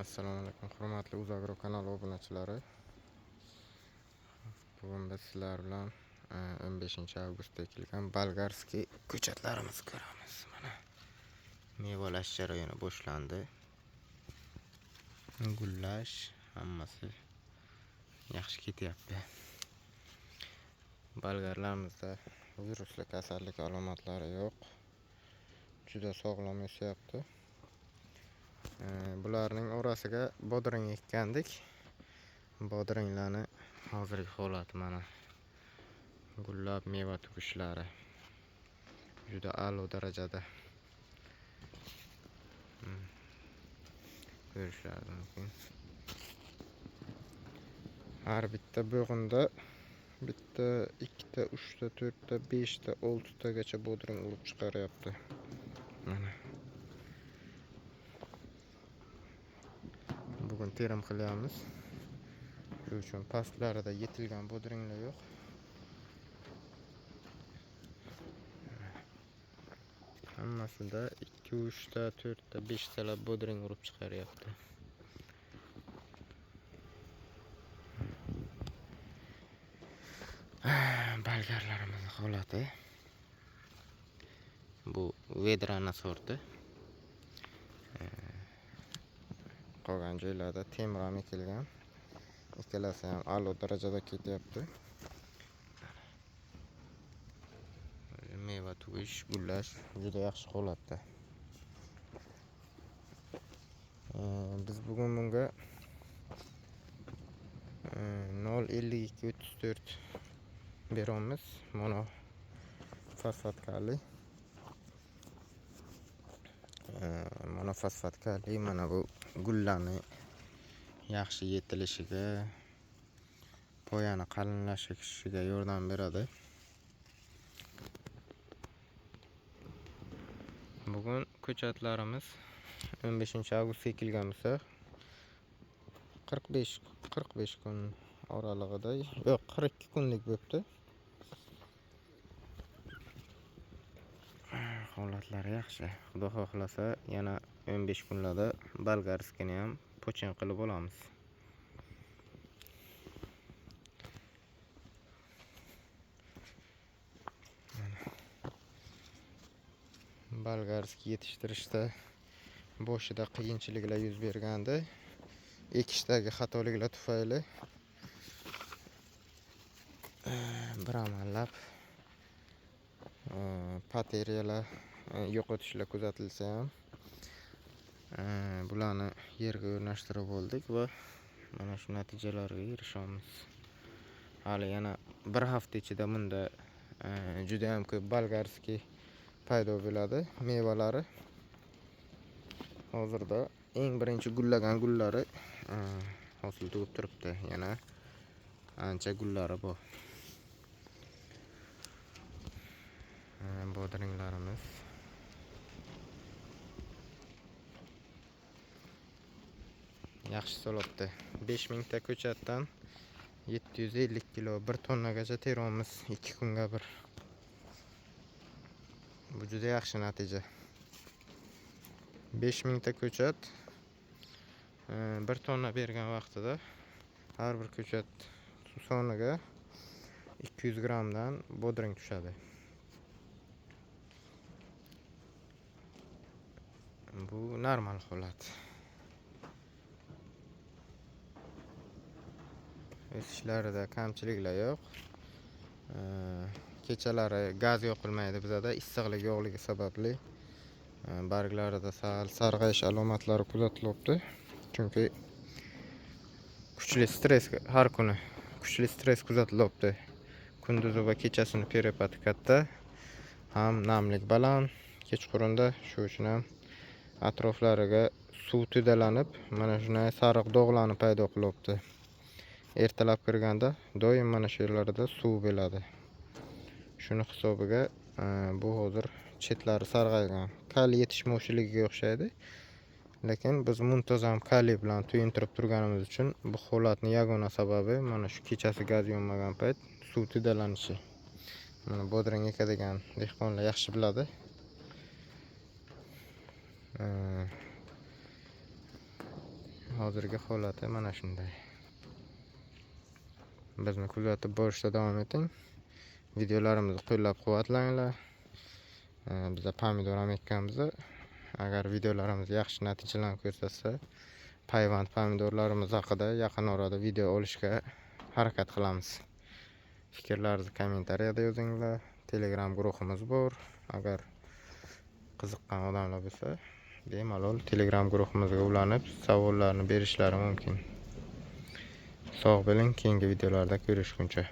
Assalomu alaykum, hurmatli Uzagro kanali obunachilari. Bugun biz sizlar bilan 15-avgustda ekilgan bolgarskiy ko'chatlarimizni ko'ramiz. Mana mevalash jarayoni boshlandi. Gullash hammasi yaxshi ketyapti. Bolgarlarimizda virusli kasallik alomatlari yo'q. Juda sog'lom o'syapti. Bularning orasiga bodring ekkandik. Bodringlarni hozirgi holati mana gullab meva tugishlari juda a'lo darajada ko'rishlari mumkin. Har bitta bo'g'inda bitta, ikkita, uchta, to'rtta, beshta, oltitagacha bodring urib chiqaryapti. Mana bugun terim qilyapmiz. Shuning uchun pastlarida yetilgan bodringlar yo'q. Hammasida 2, 3 ta, 4 ta, 5 talab bodring urib chiqaryapti. Bolgarlarimiz holati bu vedrana sorti. Qolgan joylarda temir ham ekilgan. Ikkalasi ham a'lo darajada ketyapti. Meva tugish, gullash juda yaxshi holatda. Biz bugun bunga 0,52-34 beramiz. Mono fosfat kaliy. Monofosfat kaliy mana bu gullarni yaxshi yetilishiga, poyani qalinlashishiga yordam beradi. Bugun ko'chatlarimiz 15-avgustda ekilgan bo'lsa 45 kun oralig'ida, yo'q 42 kunlik bo'libdi. Holatlari yaxshi. Xudo xohlasa yana 15 kunlarda bolgarskini ham pochin qilib olamiz. Bolgarskiy yetishtirishda boshida qiyinchiliklar yuz bergandi. Ekishdagi xatoliklar tufayli bir amallab pateriyalar yo'qotishlar kuzatilsa ham bularni yerga o'rnashtirib oldik va mana shu natijalarga erishamiz. Hali yana bir hafta ichida bunda juda ham ko'p bolgarskiy paydo bo'ladi mevalari. Hozirda eng birinchi gullagan gullari hosil tugib turibdi. Yana ancha gullari bor. Bodringlarimiz yaxshi solibdi. 5000 ta ko'chatdan 750 kilo 1 tonnagacha teramiz 2 kunga bir. Bu juda yaxshi natija. 5000 ta ko'chat 1 tonna bergan vaqtida har bir ko'chat soniga 200 gramdan bodring tushadi. Bu normal holat. O'sishlarida kamchiliklar yo'q. Kechalari gaz yoqilmaydi bizada, issiqlik yo'qligi sababli barglarida sal sarg'ayish alomatlari kuzatilyapti. Chunki kuchli stress, har kuni kuchli stress kuzatilyapti. Kunduzi va kechasini perepati katta, ham namlik baland kechqurunda. Shu uchun ham atroflariga suv to'dalanib, mana shunday sariq dog'larni paydo qilyapti. Ertalab kirganda doim mana shu yerlarda suv bo'ladi. Shuni hisobiga bu hozir chetlari sarg'aygan. Kaliy yetishmovchiligiga o'xshaydi. Lekin biz muntazam kaliy bilan to'yintirib turganimiz uchun bu holatning yagona sababi mana shu kechasi gaz yonmagan payt suv to'dalanishi. Mana bodring ekadigan dehqonlar yaxshi biladi. hozirgi holati mana shunday. Bizni kuzatib borishda davom eting. Videolarimizni qo'llab-quvvatlanglar. Biz pomidor ham ekkanmiz. Agar videolarimiz yaxshi natijalarni ko'rsatsa, payvand pomidorlarimiz haqida yaqin orada video olishga harakat qilamiz. Fikrlaringizni kommentariyada yozinglar. Telegram guruhimiz bor. Agar qiziqqan odamlar bo'lsa, bemalol Telegram guruhimizga ulanib, savollarni berishlari mumkin. Sog' bo'ling, keyingi videolarda ko'rishguncha.